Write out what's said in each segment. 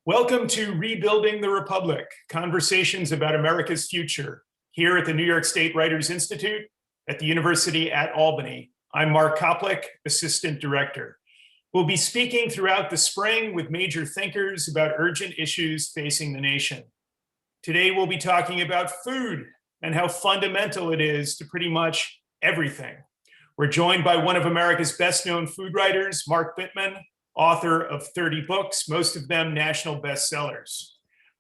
Welcome to Rebuilding the Republic, conversations about America's future, here at the New York State Writers Institute at the University at Albany. I'm Mark Koplik, Assistant Director. We'll be speaking throughout the spring with major thinkers about urgent issues facing the nation. Today, we'll be talking about food and how fundamental it is to pretty much everything. We're joined by one of America's best-known food writers, Mark Bittman, author of 30 books, most of them national bestsellers.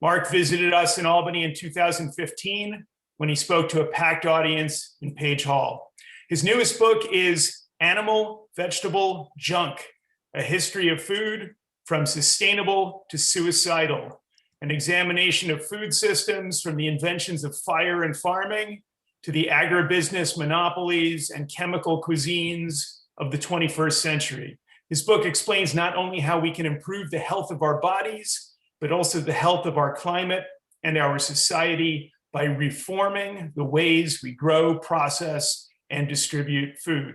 Mark visited us in Albany in 2015 when he spoke to a packed audience in Page Hall. His newest book is Animal Vegetable Junk, A History of Food from Sustainable to Suicidal, an examination of food systems from the inventions of fire and farming to the agribusiness monopolies and chemical cuisines of the 21st century. His book explains not only how we can improve the health of our bodies, but also the health of our climate and our society by reforming the ways we grow, process, and distribute food.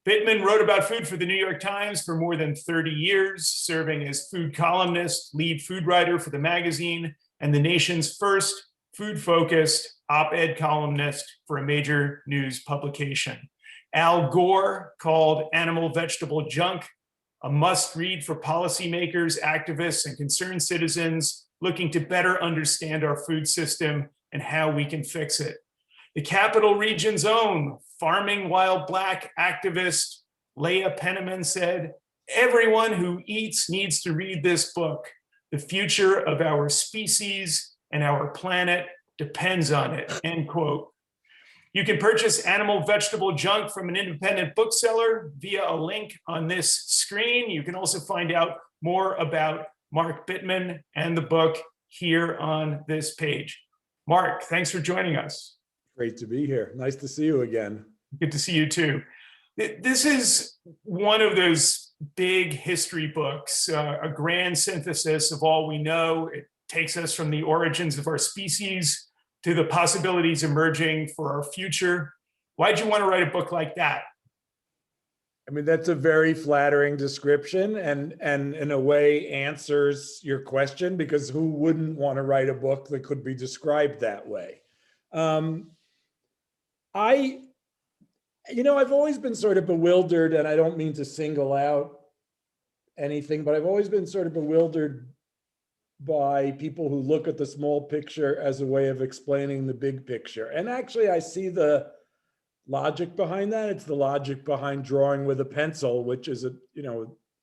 Bittman wrote about food for the New York Times for more than 30 years, serving as food columnist, lead food writer for the magazine, and the nation's first food-focused op-ed columnist for a major news publication. Al Gore called Animal Vegetable Junk a must-read for policymakers, activists, and concerned citizens looking to better understand our food system and how we can fix it. The Capital Region's own farming while black activist Leah Penniman said, "Everyone who eats needs to read this book. The future of our species and our planet depends on it," end quote. You can purchase Animal Vegetable Junk from an independent bookseller via a link on this screen. You can also find out more about Mark Bittman and the book here on this page. Mark, thanks for joining us. Great to be here. Nice to see you again. Good to see you too. This is one of those big history books, a grand synthesis of all we know. It takes us from the origins of our species to the possibilities emerging for our future. Why'd you want to write a book like that? I mean, that's a very flattering description and in a way answers your question, because who wouldn't want to write a book that could be described that way? I've always been sort of bewildered, and I don't mean to single out anything, but I've always been sort of bewildered by people who look at the small picture as a way of explaining the big picture. And actually, I see the logic behind that. It's the logic behind drawing with a pencil, which is a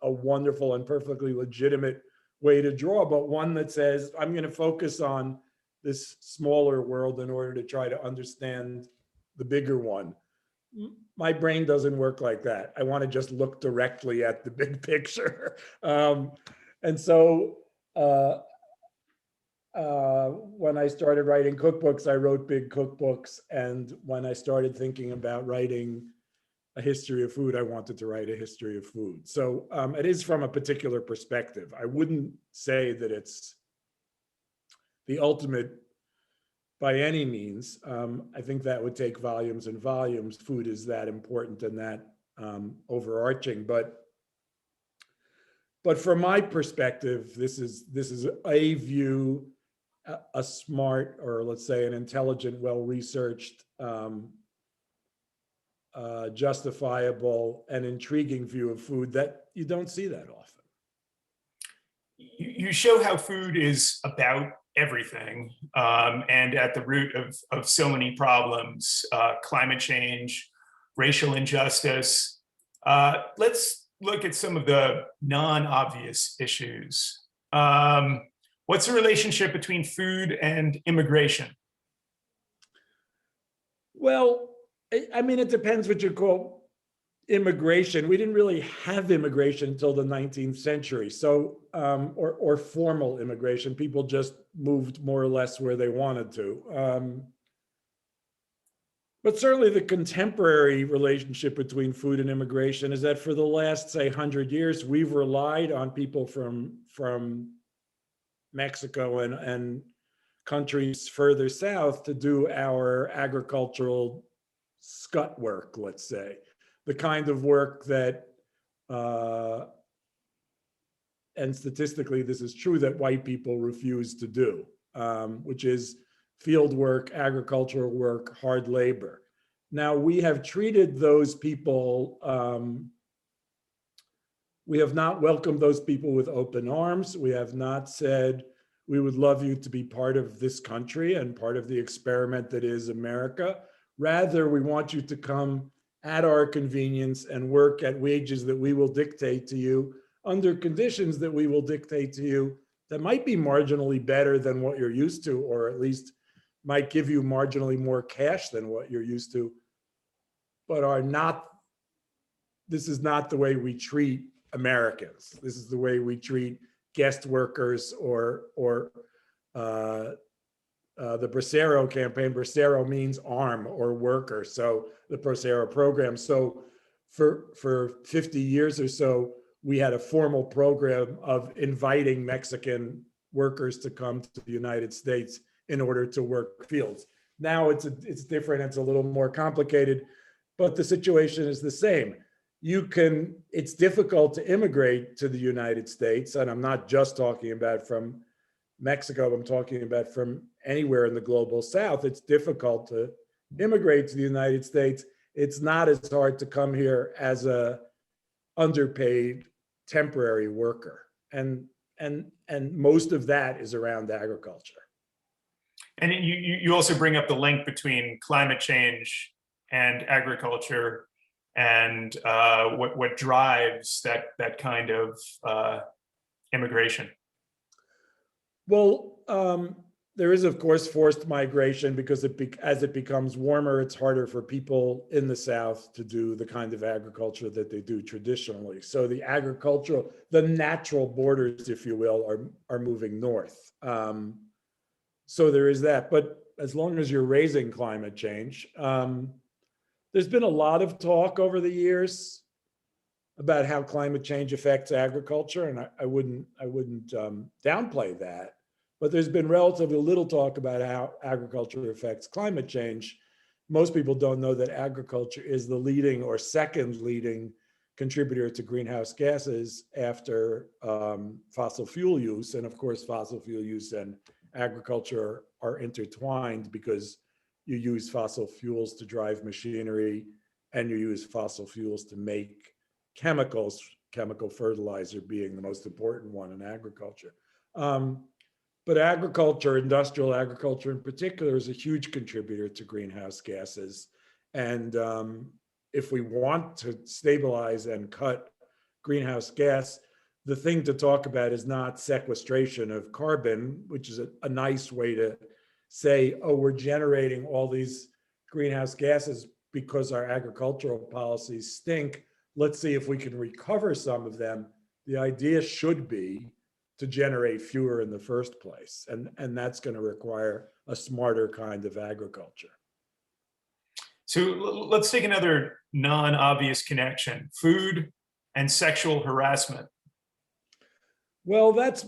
wonderful and perfectly legitimate way to draw, but one that says, I'm going to focus on this smaller world in order to try to understand the bigger one. My brain doesn't work like that. I want to just look directly at the big picture. And so when I started writing cookbooks, I wrote big cookbooks. And when I started thinking about writing a history of food, I wanted to write a history of food. So it is from a particular perspective. I wouldn't say that it's the ultimate by any means. I think that would take volumes and volumes. Food is that important and that overarching. But from my perspective, this is a view, a smart, or let's say an intelligent, well-researched, justifiable and intriguing view of food that you don't see that often. You show how food is about everything and at the root of so many problems, climate change, racial injustice. Let's look at some of the non-obvious issues. What's the relationship between food and immigration? Well, I mean, it depends what you call immigration. We didn't really have immigration until the 19th century. So, or formal immigration, people just moved more or less where they wanted to. But certainly the contemporary relationship between food and immigration is that for the last, say, 100 years, we've relied on people from Mexico and countries further south to do our agricultural scut work, let's say. The kind of work that and statistically this is true, that white people refuse to do, which is field work, agricultural work, hard labor. Now, we have treated those people, we have not welcomed those people with open arms. We have not said, we would love you to be part of this country and part of the experiment that is America. Rather, we want you to come at our convenience and work at wages that we will dictate to you under conditions that we will dictate to you that might be marginally better than what you're used to, or at least might give you marginally more cash than what you're used to, but are not, this is not the way we treat Americans. This is the way we treat guest workers or the Bracero campaign. Bracero means arm or worker. So the Bracero program. So for 50 years or so, we had a formal program of inviting Mexican workers to come to the United States in order to work fields. Now it's different, it's a little more complicated, but the situation is the same. It's difficult to immigrate to the United States, and I'm not just talking about from Mexico, I'm talking about from anywhere in the global South. It's difficult to immigrate to the United States. It's not as hard to come here as a underpaid temporary worker. And most of that is around agriculture. And you also bring up the link between climate change and agriculture, and what drives that kind of immigration. Well, there is, of course, forced migration because as it becomes warmer, it's harder for people in the South to do the kind of agriculture that they do traditionally. So the natural borders, if you will, are moving north. So there is that. But as long as you're raising climate change, there's been a lot of talk over the years about how climate change affects agriculture, and I wouldn't downplay that. But there's been relatively little talk about how agriculture affects climate change. Most people don't know that agriculture is the leading or second leading contributor to greenhouse gases after fossil fuel use. And of course, fossil fuel use and agriculture are intertwined because you use fossil fuels to drive machinery and you use fossil fuels to make chemicals, chemical fertilizer being the most important one in agriculture. But agriculture, industrial agriculture in particular, is a huge contributor to greenhouse gases. And if we want to stabilize and cut greenhouse gas, the thing to talk about is not sequestration of carbon, which is a nice way to say, oh, we're generating all these greenhouse gases because our agricultural policies stink. Let's see if we can recover some of them. The idea should be to generate fewer in the first place. And that's going to require a smarter kind of agriculture. So let's take another non-obvious connection: food and sexual harassment. Well, that's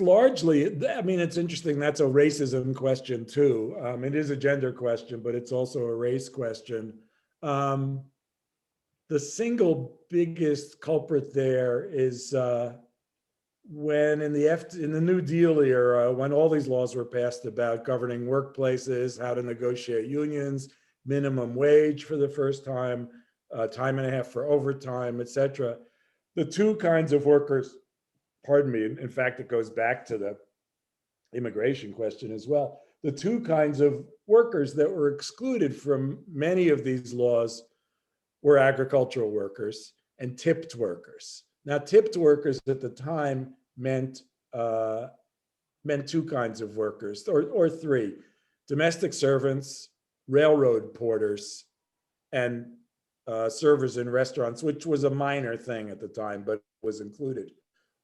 largely, I mean, it's interesting. That's a racism question too. It is a gender question, but it's also a race question. The single biggest culprit there is when in the New Deal era, when all these laws were passed about governing workplaces, how to negotiate unions, minimum wage for the first time, time and a half for overtime, et cetera, the two kinds of workers, pardon me, in fact, it goes back to the immigration question as well. The two kinds of workers that were excluded from many of these laws were agricultural workers and tipped workers. Now, tipped workers at the time meant two kinds of workers, or three: domestic servants, railroad porters, and servers in restaurants, which was a minor thing at the time, but was included.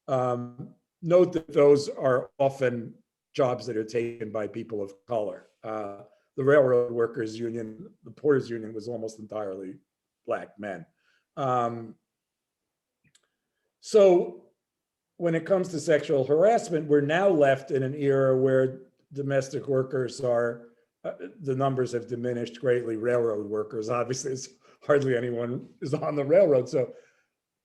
Note that those are often jobs that are taken by people of color. The railroad workers union, the porters union, was almost entirely Black men. So when it comes to sexual harassment, we're now left in an era where domestic workers are, the numbers have diminished greatly. Railroad workers, obviously, hardly anyone is on the railroad. So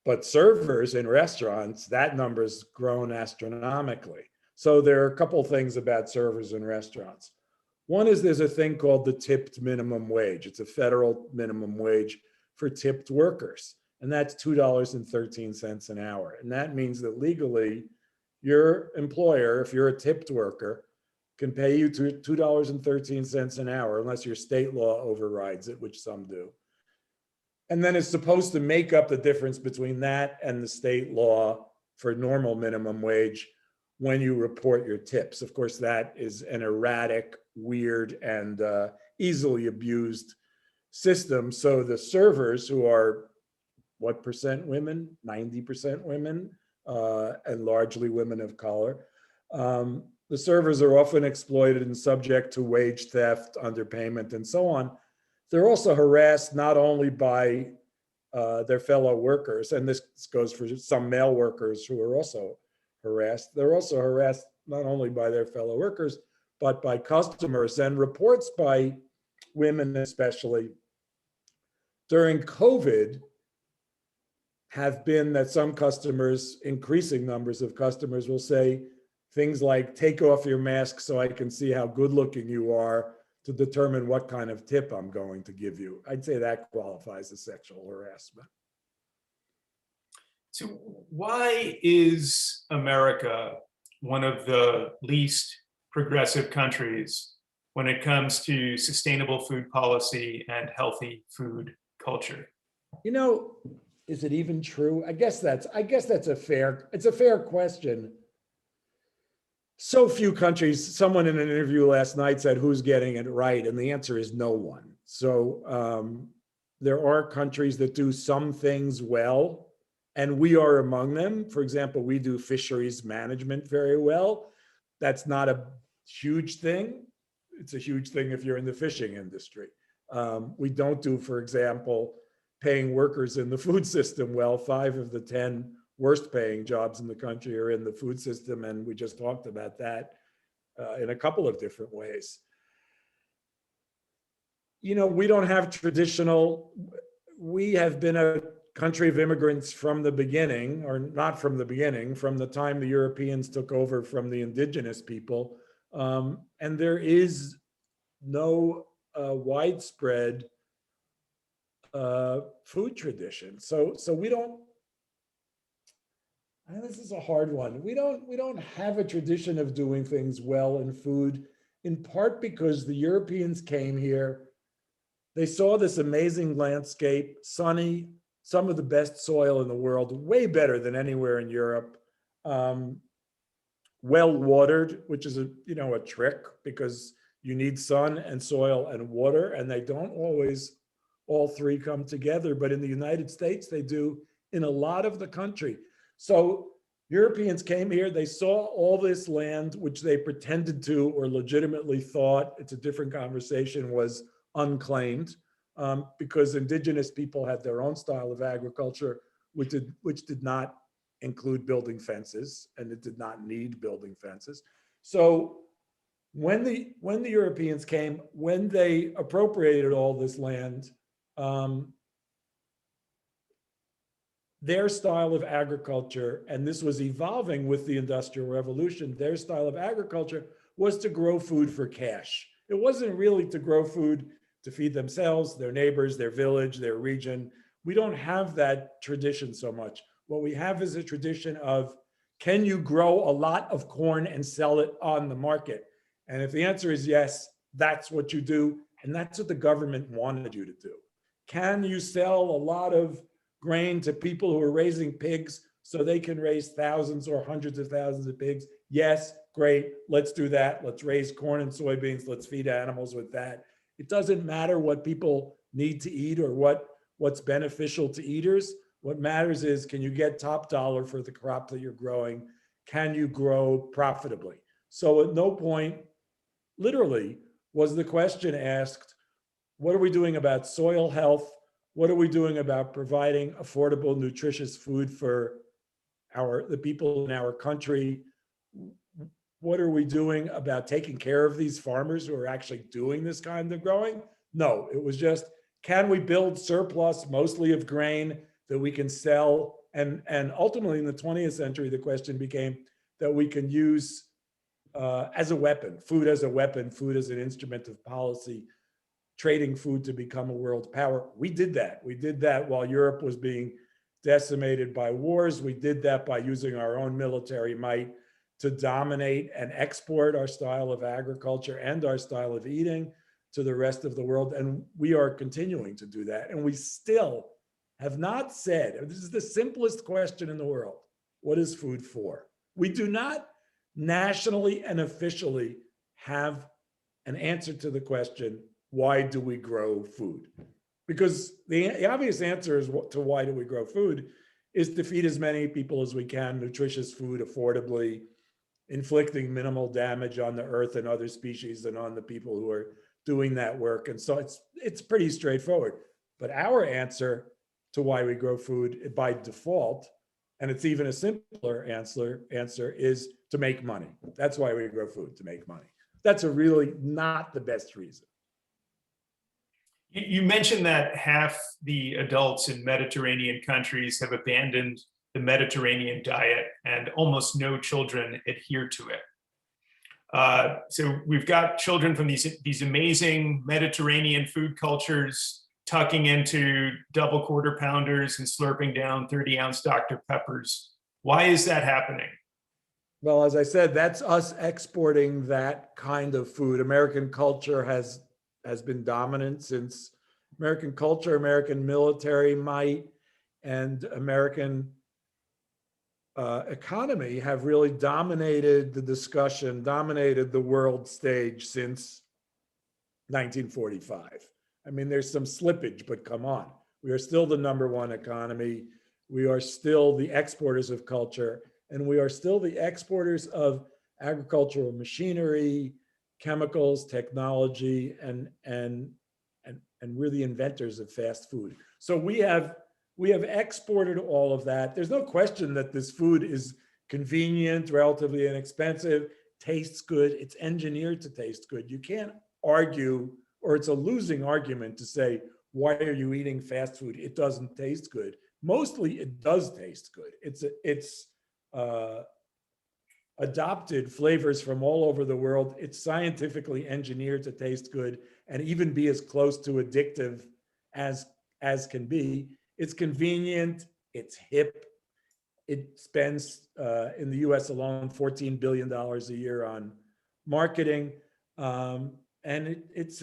But servers in restaurants, that number's grown astronomically. So there are a couple things about servers in restaurants. One is there's a thing called the tipped minimum wage. It's a federal minimum wage for tipped workers, and that's $2.13 an hour. And that means that legally, your employer, if you're a tipped worker, can pay you $2.13 an hour unless your state law overrides it, which some do. And then it's supposed to make up the difference between that and the state law for normal minimum wage when you report your tips. Of course, that is an erratic, weird, and easily abused system. So the servers, who are what percent women? 90% women, and largely women of color. The servers are often exploited and subject to wage theft, underpayment, and so on. They're also harassed not only by their fellow workers, and this goes for some male workers who are also harassed. They're also harassed not only by their fellow workers, but by customers. And reports by women, especially during COVID, have been that some customers, increasing numbers of customers, will say things like, take off your mask so I can see how good looking you are to determine what kind of tip I'm going to give you. I'd say that qualifies as sexual harassment. So why is America one of the least progressive countries when it comes to sustainable food policy and healthy food culture? You know, is it even true? I guess that's a fair question. So few countries, someone in an interview last night said, who's getting it right? And the answer is no one. So there are countries that do some things well, and we are among them. For example, we do fisheries management very well. That's not a huge thing. It's a huge thing if you're in the fishing industry. We don't do, for example, paying workers in the food system well. 5 of the 10 worst paying jobs in the country are in the food system, and we just talked about that in a couple of different ways. You know, we don't have we have been a country of immigrants from the beginning, or not from the beginning, from the time the Europeans took over from the indigenous people. And there is no widespread food tradition. So we don't, this is a hard one. We don't have a tradition of doing things well in food, in part because the Europeans came here. They saw this amazing landscape, sunny, some of the best soil in the world, way better than anywhere in Europe. Well watered, which is a trick, because you need sun and soil and water, and they don't always all three come together. But in the United States, they do in a lot of the country. So Europeans came here, they saw all this land, which they pretended to or legitimately thought, it's a different conversation, was unclaimed, because indigenous people had their own style of agriculture, which did not include building fences, and it did not need building fences. So when the Europeans came, when they appropriated all this land, their style of agriculture, and this was evolving with the Industrial Revolution, their style of agriculture was to grow food for cash. It wasn't really to grow food to feed themselves, their neighbors, their village, their region. We don't have that tradition so much. What we have is a tradition of, can you grow a lot of corn and sell it on the market? And if the answer is yes, that's what you do. And that's what the government wanted you to do. Can you sell a lot of grain to people who are raising pigs so they can raise thousands or hundreds of thousands of pigs? Yes, great, let's do that. Let's raise corn and soybeans, let's feed animals with that. It doesn't matter what people need to eat or what's beneficial to eaters. What matters is, can you get top dollar for the crop that you're growing? Can you grow profitably? So at no point, literally, was the question asked, what are we doing about soil health? What are we doing about providing affordable, nutritious food for the people in our country? What are we doing about taking care of these farmers who are actually doing this kind of growing? No, it was just, can we build surplus, mostly of grain, that we can sell And ultimately in the 20th century, the question became that we can use as a weapon, food as a weapon, food as an instrument of policy, trading food to become a world power. We did that. We did that while Europe was being decimated by wars. We did that by using our own military might to dominate and export our style of agriculture and our style of eating to the rest of the world. And we are continuing to do that. And we still have not said, this is the simplest question in the world, what is food for? We do not nationally and officially have an answer to the question, why do we grow food? Because the obvious answer is to why do we grow food is to feed as many people as we can, nutritious food affordably, inflicting minimal damage on the earth and other species and on the people who are doing that work. And so it's pretty straightforward. But our answer to why we grow food by default, and it's even a simpler answer is to make money. That's why we grow food, to make money. That's a really not the best reason. You mentioned that half the adults in Mediterranean countries have abandoned the Mediterranean diet and almost no children adhere to it. So we've got children from these amazing Mediterranean food cultures tucking into double quarter pounders and slurping down 30-ounce Dr. Peppers. Why is that happening? Well, as I said, that's us exporting that kind of food. American culture has been dominant since American culture, American military might, and American economy have really dominated the discussion, dominated the world stage since 1945. I mean, there's some slippage, but come on. We are still the #1 economy. We are still the exporters of culture, and we are still the exporters of agricultural machinery, chemicals, technology, and we're the inventors of fast food. So we have exported all of that. There's no question that this food is convenient, relatively inexpensive, tastes good. It's engineered to taste good. You can't argue, or it's a losing argument to say, why are you eating fast food? It doesn't taste good. Mostly it does taste good. It's adopted flavors from all over the world. It's scientifically engineered to taste good and even be as close to addictive as can be. It's convenient, it's hip. It spends in the US alone $14 billion a year on marketing, and it's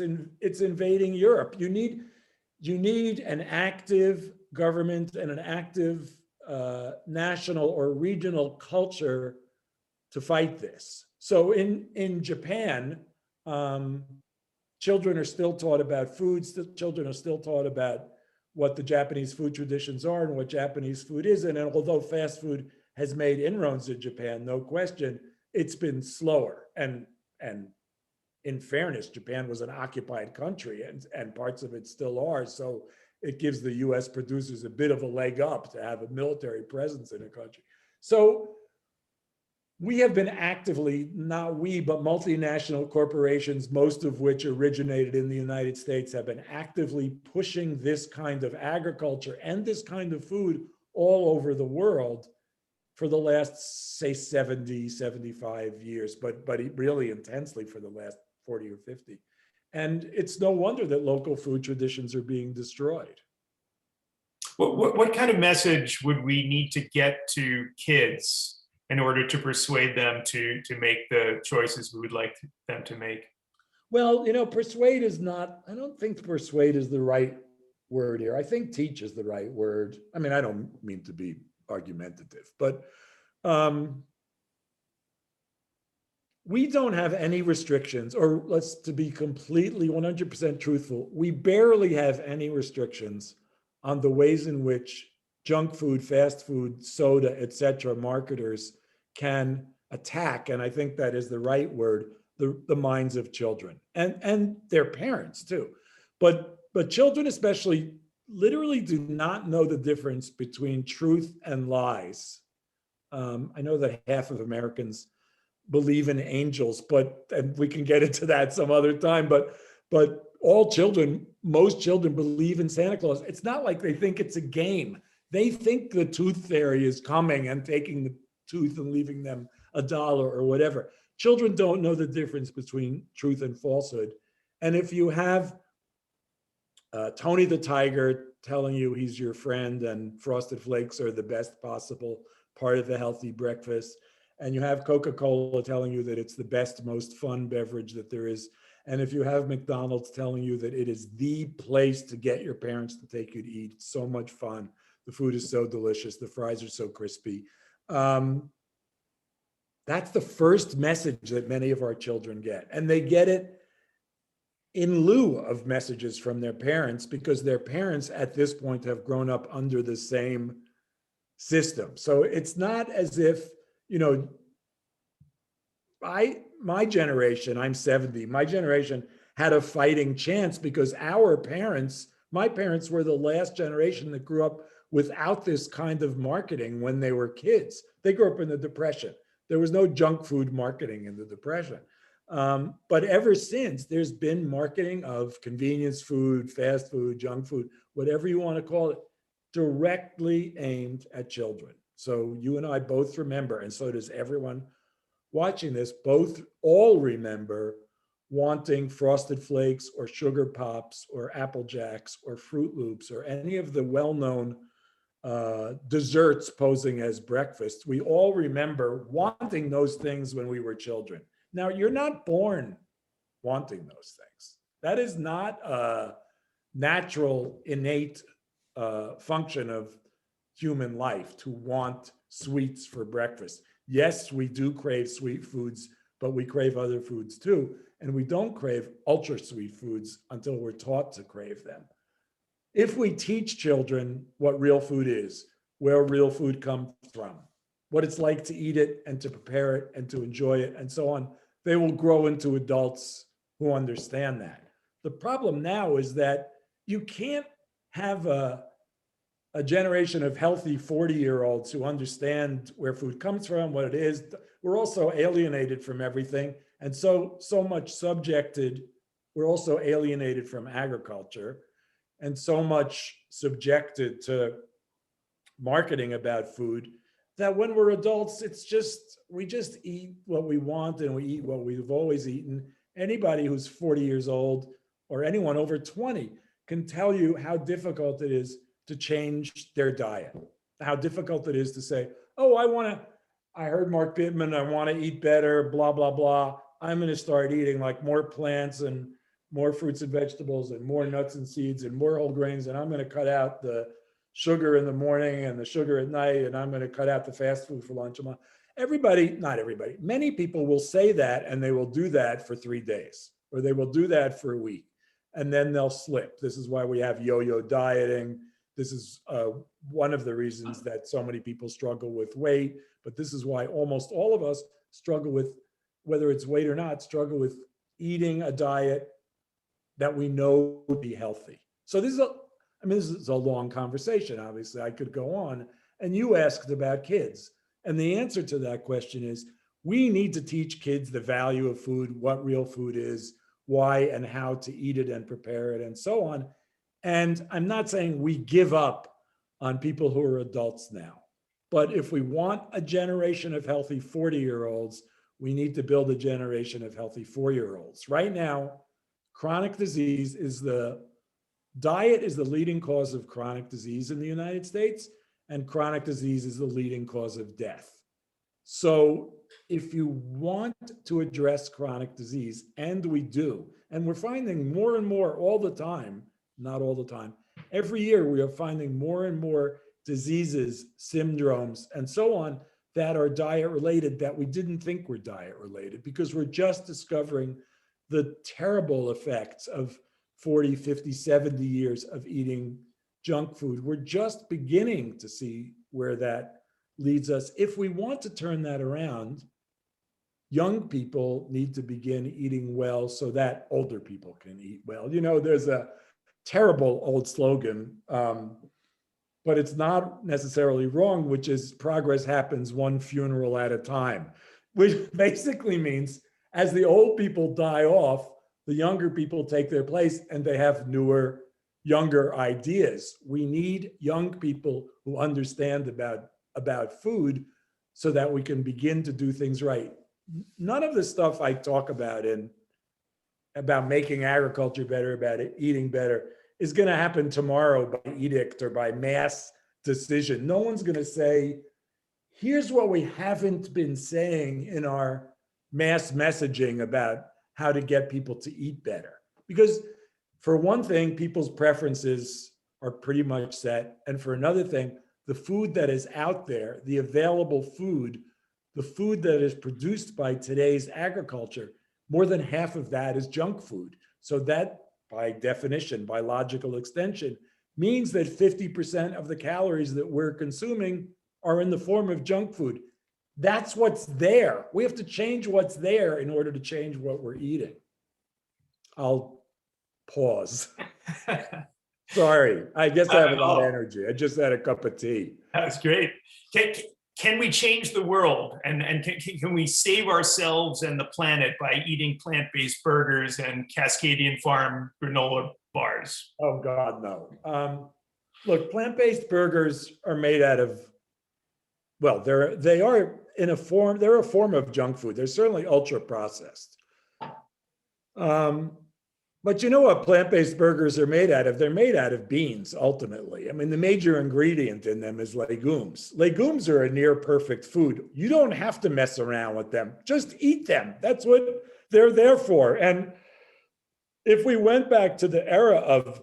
invading Europe. You need an active government and an active national or regional culture to fight this. So in Japan, children are still taught about foods. Children are still taught about what the Japanese food traditions are and what Japanese food is. And although fast food has made inroads in Japan, no question, it's been slower. And in fairness, Japan was an occupied country and parts of it still are. So it gives the US producers a bit of a leg up to have a military presence in a country. So we have been actively, not we, but multinational corporations, most of which originated in the United States, have been actively pushing this kind of agriculture and this kind of food all over the world for the last, say, 70, 75 years, but really intensely for the last 40 or 50. And it's no wonder that local food traditions are being destroyed. What kind of message would we need to get to kids in order to persuade them to make the choices we would like them to make? Well, persuade is not, I don't think persuade is the right word here. I think teach is the right word. I mean, I don't mean to be argumentative, but we don't have any restrictions, or to be completely 100% truthful, we barely have any restrictions on the ways in which junk food, fast food, soda, etc. marketers can attack, and I think that is the right word, the minds of children and their parents too. But children especially literally do not know the difference between truth and lies. I know that half of Americans believe in angels, and we can get into that some other time, but most children believe in Santa Claus. It's not like they think it's a game. They think the tooth fairy is coming and taking the tooth and leaving them $1 or whatever. Children don't know the difference between truth and falsehood. And if you have Tony the Tiger telling you he's your friend and Frosted Flakes are the best possible part of a healthy breakfast, and you have Coca-Cola telling you that it's the best, most fun beverage that there is, and if you have McDonald's telling you that it is the place to get your parents to take you to eat, it's so much fun, the food is so delicious, the fries are so crispy. That's the first message that many of our children get. And they get it in lieu of messages from their parents, because their parents at this point have grown up under the same system. So it's not as if, my generation, I'm 70, my generation had a fighting chance because my parents were the last generation that grew up without this kind of marketing when they were kids. They grew up in the Depression. There was no junk food marketing in the Depression. But ever since, there's been marketing of convenience food, fast food, junk food, whatever you want to call it, directly aimed at children. So you and I both remember, and so does everyone watching this, all remember wanting Frosted Flakes or Sugar Pops or Apple Jacks or Fruit Loops or any of the well-known desserts posing as breakfast. We all remember wanting those things when we were children. Now, you're not born wanting those things. That is not a natural, innate function of human life to want sweets for breakfast. Yes, we do crave sweet foods, but we crave other foods too. And we don't crave ultra sweet foods until we're taught to crave them. If we teach children what real food is, where real food comes from, what it's like to eat it and to prepare it and to enjoy it and so on, they will grow into adults who understand that. The problem now is that you can't have a generation of healthy 40-year-olds who understand where food comes from, what it is. We're also alienated from everything. And so much subjected, we're also alienated from agriculture and so much subjected to marketing about food that when we're adults, we just eat what we want and we eat what we've always eaten. Anybody who's 40 years old or anyone over 20 can tell you how difficult it is to change their diet, how difficult it is to say, oh, I heard Mark Bittman, I want to eat better, blah, blah, blah. I'm going to start eating like more plants and more fruits and vegetables and more nuts and seeds and more whole grains. And I'm going to cut out the sugar in the morning and the sugar at night. And I'm going to cut out the fast food for lunch. Not everybody, many people will say that and they will do that for 3 days or they will do that for a week and then they'll slip. This is why we have yo-yo dieting. This is one of the reasons that so many people struggle with weight, but this is why almost all of us struggle with, whether it's weight or not, struggle with eating a diet that we know would be healthy. So this is a long conversation, obviously. I could go on. And you asked about kids. And the answer to that question is we need to teach kids the value of food, what real food is, why and how to eat it and prepare it and so on. And I'm not saying we give up on people who are adults now. But if we want a generation of healthy 40-year-olds, we need to build a generation of healthy 4-year-olds. Right now, chronic disease diet is the leading cause of chronic disease in the United States, and chronic disease is the leading cause of death. So if you want to address chronic disease, and we do, and we're finding more and more all the time, not all the time, every year we are finding more and more diseases, syndromes, and so on that are diet related that we didn't think were diet related because we're just discovering the terrible effects of 40, 50, 70 years of eating junk food. We're just beginning to see where that leads us. If we want to turn that around, young people need to begin eating well so that older people can eat well. There's a terrible old slogan, but it's not necessarily wrong, which is progress happens one funeral at a time, which basically means as the old people die off, the younger people take their place and they have newer, younger ideas. We need young people who understand about food so that we can begin to do things right. None of the stuff I talk about making agriculture better, about eating better, is going to happen tomorrow by edict or by mass decision. No one's going to say, here's what we haven't been saying in our mass messaging about how to get people to eat better. Because for one thing, people's preferences are pretty much set. And for another thing, the food that is out there, the available food, the food that is produced by today's agriculture, more than half of that is junk food. So that, by definition, by logical extension, means that 50% of the calories that we're consuming are in the form of junk food. That's what's there. We have to change what's there in order to change what we're eating. I'll pause. Sorry, I guess I have a lot of energy. I just had a cup of tea. That was great. Can we change the world, and can we save ourselves and the planet by eating plant-based burgers and Cascadian Farm granola bars? Oh God, no. Look, plant-based burgers are made out of, well, they are in a form, they're a form of junk food. They're certainly ultra processed. But you know what plant-based burgers are made out of? They're made out of beans, ultimately. I mean, the major ingredient in them is legumes. Legumes are a near perfect food. You don't have to mess around with them. Just eat them. That's what they're there for. And if we went back to the era of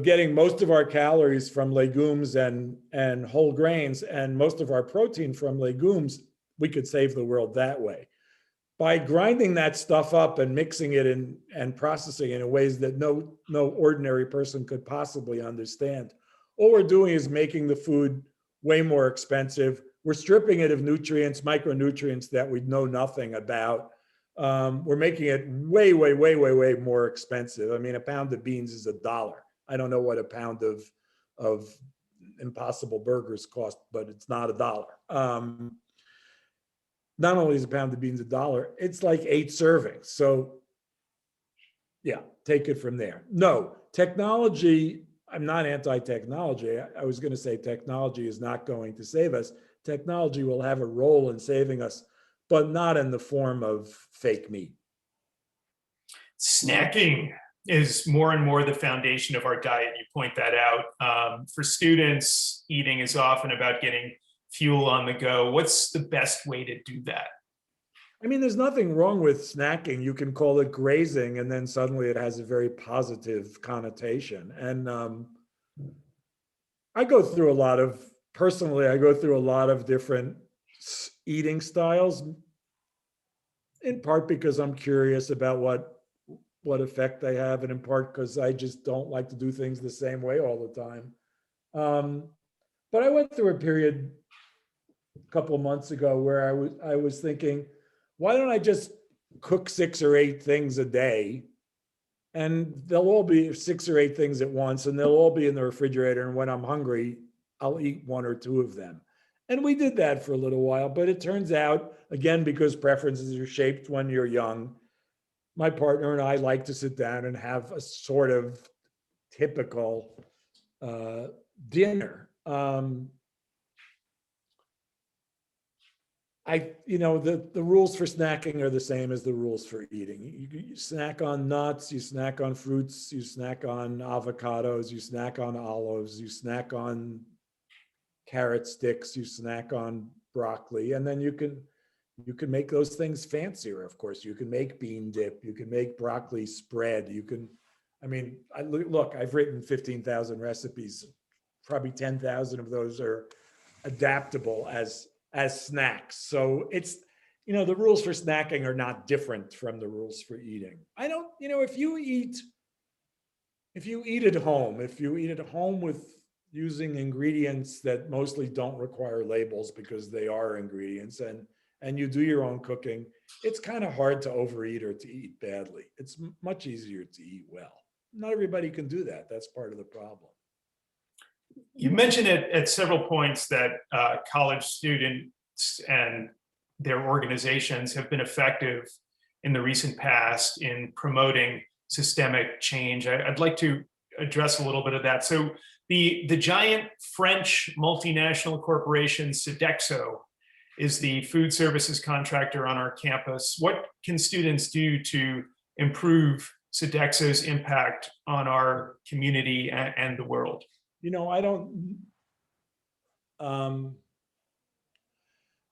getting most of our calories from legumes and whole grains and most of our protein from legumes, we could save the world that way. By grinding that stuff up and mixing it in and processing it in ways that no ordinary person could possibly understand, all we're doing is making the food way more expensive. We're stripping it of nutrients, micronutrients that we know nothing about. We're making it way more expensive. I mean, a pound of beans is $1. I don't know what a pound of Impossible Burgers cost, but it's not $1. Not only is a pound of beans $1, it's like 8 servings. So yeah, take it from there. No, technology, I'm not anti-technology. I was going to say technology is not going to save us. Technology will have a role in saving us, but not in the form of fake meat. Snacking is more and more the foundation of our diet. You point that out. For students, eating is often about getting fuel on the go. What's the best way to do that? I mean, there's nothing wrong with snacking. You can call it grazing, and then suddenly it has a very positive connotation. And I go through a lot of different eating styles, in part because I'm curious about what effect they have, and in part because I just don't like to do things the same way all the time. But I went through a period a couple of months ago where I was thinking, why don't I just cook 6 or 8 things a day, and they'll all be 6 or 8 things at once, and they'll all be in the refrigerator, and when I'm hungry, I'll eat 1 or 2 of them. And we did that for a little while, but it turns out, again, because preferences are shaped when you're young, my partner and I like to sit down and have a sort of typical dinner. The rules for snacking are the same as the rules for eating. You snack on nuts, you snack on fruits, you snack on avocados, you snack on olives, you snack on carrot sticks, you snack on broccoli, and then you can make those things fancier. Of course, you can make bean dip, you can make broccoli spread, I've written 15,000 recipes. Probably 10,000 of those are adaptable as snacks. So it's, the rules for snacking are not different from the rules for eating. If you eat at home with using ingredients that mostly don't require labels because they are ingredients, and you do your own cooking, it's kind of hard to overeat or to eat badly. It's much easier to eat well. Not everybody can do that. That's part of the problem. You mentioned at several points that college students and their organizations have been effective in the recent past in promoting systemic change. I'd like to address a little bit of that. So the giant French multinational corporation Sodexo is the food services contractor on our campus. What can students do to improve Sodexo's impact on our community and the world? You know, I don't,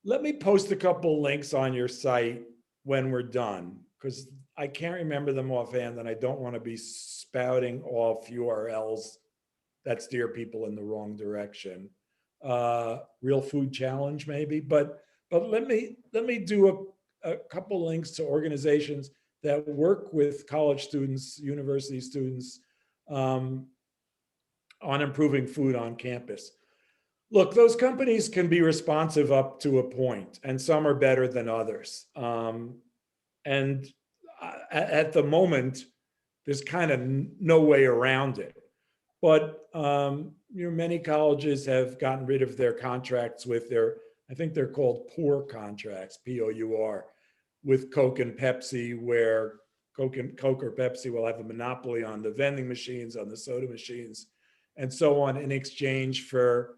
let me post a couple links on your site when we're done, because I can't remember them offhand and I don't want to be spouting off URLs that steer people in the wrong direction. Real Food Challenge maybe, but let me do a couple links to organizations that work with college students, university students, on improving food on campus. Look, those companies can be responsive up to a point, and some are better than others. And at the moment, there's kind of no way around it. But many colleges have gotten rid of their contracts with their, I think they're called POUR contracts, P-O-U-R, with Coke and Pepsi, where Coke or Pepsi will have a monopoly on the vending machines, on the soda machines, and so on, in exchange for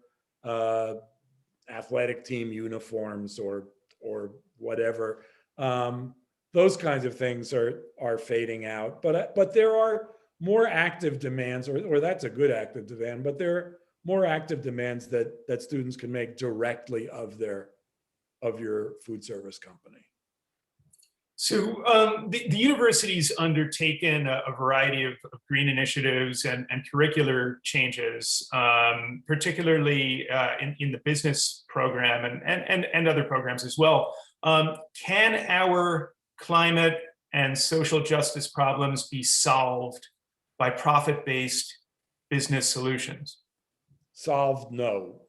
athletic team uniforms or whatever. Those kinds of things are fading out, but there are more active demands, or that's a good active demand, but there are more active demands that students can make directly of your food service company. So the university's undertaken a variety of green initiatives and curricular changes, particularly in the business program and other programs as well. Can our climate and social justice problems be solved by profit-based business solutions? Solved, no.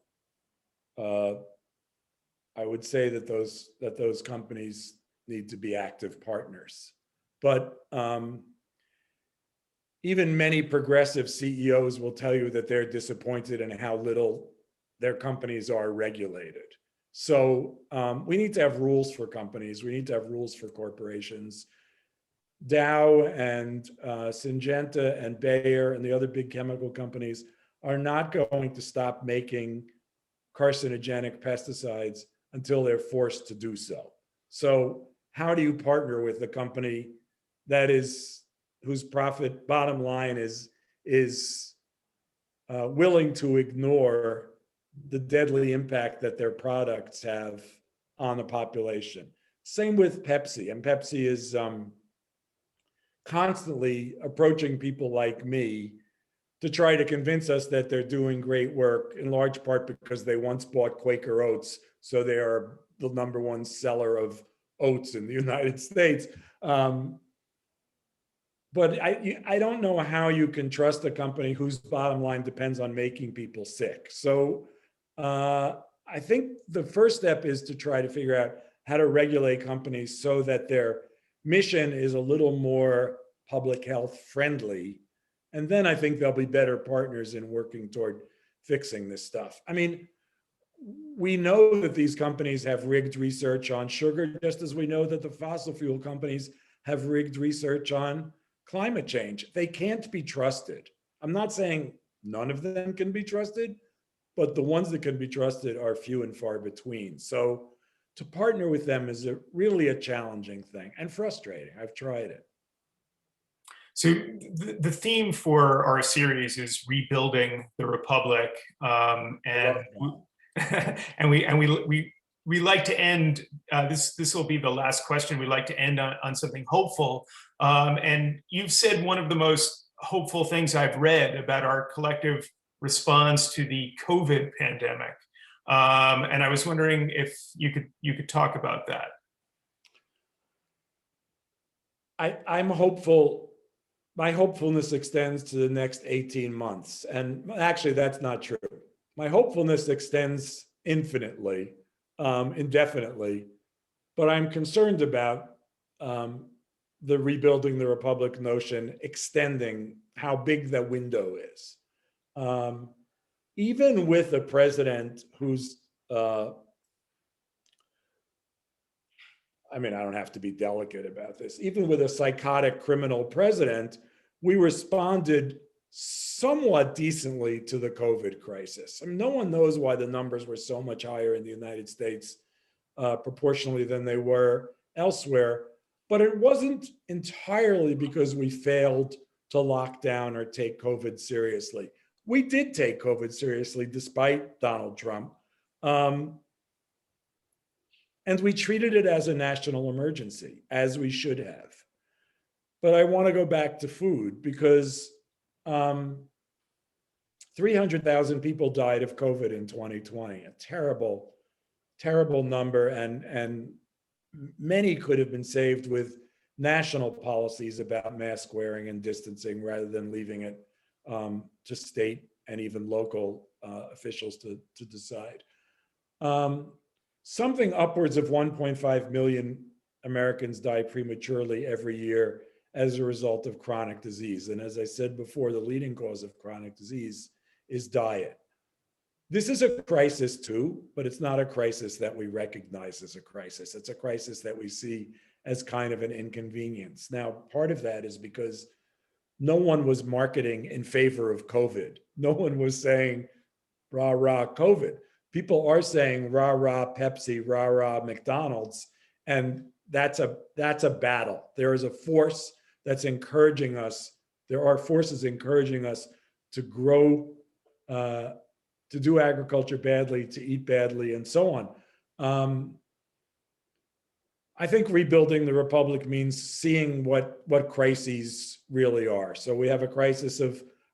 I would say that those companies need to be active partners. But even many progressive CEOs will tell you that they're disappointed in how little their companies are regulated. So we need to have rules for companies. We need to have rules for corporations. Dow and Syngenta and Bayer and the other big chemical companies are not going to stop making carcinogenic pesticides until they're forced to do so. So how do you partner with a company whose profit bottom line is willing to ignore the deadly impact that their products have on the population? Same with Pepsi, and Pepsi is constantly approaching people like me to try to convince us that they're doing great work, in large part because they once bought Quaker Oats, so they are the #1 seller of oats in the United States. But I don't know how you can trust a company whose bottom line depends on making people sick. So I think the first step is to try to figure out how to regulate companies so that their mission is a little more public health friendly. And then I think they'll be better partners in working toward fixing this stuff. I mean, we know that these companies have rigged research on sugar, just as we know that the fossil fuel companies have rigged research on climate change. They can't be trusted. I'm not saying none of them can be trusted, but the ones that can be trusted are few and far between. So to partner with them is really a challenging thing and frustrating. I've tried it. So the theme for our series is rebuilding the republic, and we like to end. This will be the last question. We like to end on something hopeful. And you've said one of the most hopeful things I've read about our collective response to the COVID pandemic. And I was wondering if you could talk about that. I'm hopeful. My hopefulness extends to the next 18 months. And actually, that's not true. My hopefulness extends infinitely, indefinitely. But I'm concerned about the rebuilding the republic notion extending how big the window is. Even with a president who's, I mean, I don't have to be delicate about this. Even with a psychotic criminal president, we responded somewhat decently to the COVID crisis. I mean, no one knows why the numbers were so much higher in the United States proportionally than they were elsewhere. But it wasn't entirely because we failed to lock down or take COVID seriously. We did take COVID seriously despite Donald Trump. And we treated it as a national emergency, as we should have. But I want to go back to food because 300,000 people died of COVID in 2020, a terrible, terrible number. And many could have been saved with national policies about mask wearing and distancing rather than leaving it to state and even local officials to decide. Something upwards of 1.5 million Americans die prematurely every year as a result of chronic disease. And as I said before, the leading cause of chronic disease is diet. This is a crisis too, but it's not a crisis that we recognize as a crisis. It's a crisis that we see as kind of an inconvenience. Now, part of that is because no one was marketing in favor of COVID. No one was saying, rah, rah, COVID. People are saying, rah, rah, Pepsi, rah, rah, McDonald's. And that's a battle. There is a force that's encouraging us. There are forces encouraging us to grow, to do agriculture badly, to eat badly, and so on. I think rebuilding the republic means seeing what crises really are. So we have a crisis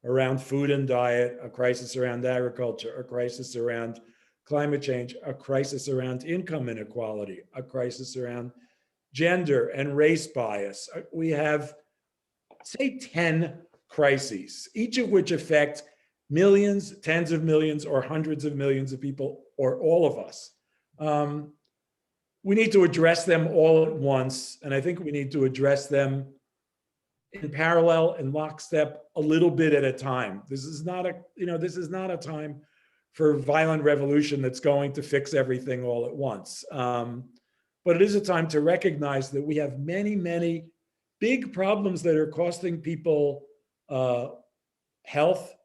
around food and diet, a crisis around agriculture, a crisis around climate change, a crisis around income inequality, a crisis around gender and race bias. We have, say, 10 crises, each of which affect millions, tens of millions, or hundreds of millions of people, or all of us. We need to address them all at once, and I think we need to address them in parallel, in lockstep, a little bit at a time. This is not a time for violent revolution that's going to fix everything all at once. But it is a time to recognize that we have many, many big problems that are costing people health,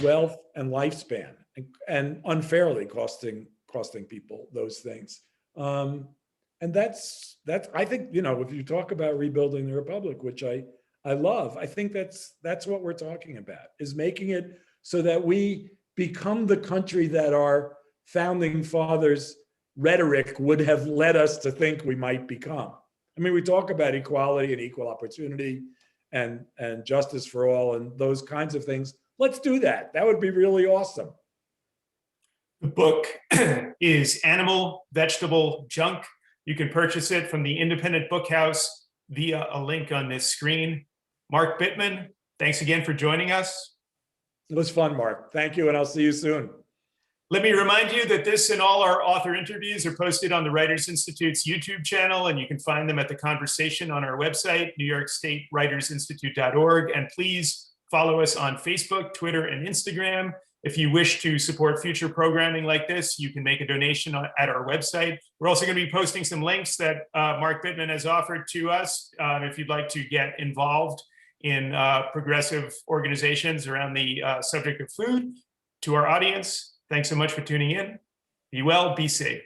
wealth, and lifespan, and unfairly costing people those things. And that's I think, if you talk about rebuilding the republic, which I love, I think that's what we're talking about, is making it so that we become the country that our founding fathers' rhetoric would have led us to think we might become. I mean, we talk about equality and equal opportunity and justice for all and those kinds of things. Let's do that. That would be really awesome. The book is Animal, Vegetable, Junk. You can purchase it from the Independent Book House via a link on this screen. Mark Bittman, thanks again for joining us. It was fun, Mark. Thank you, and I'll see you soon. Let me remind you that this and all our author interviews are posted on the Writers Institute's YouTube channel, and you can find them at the conversation on our website, NewYorkStateWritersInstitute.org. And please follow us on Facebook, Twitter, and Instagram. If you wish to support future programming like this, you can make a donation at our website. We're also going to be posting some links that Mark Bittman has offered to us if you'd like to get involved in progressive organizations around the subject of food. To our audience, thanks so much for tuning in. Be well, be safe.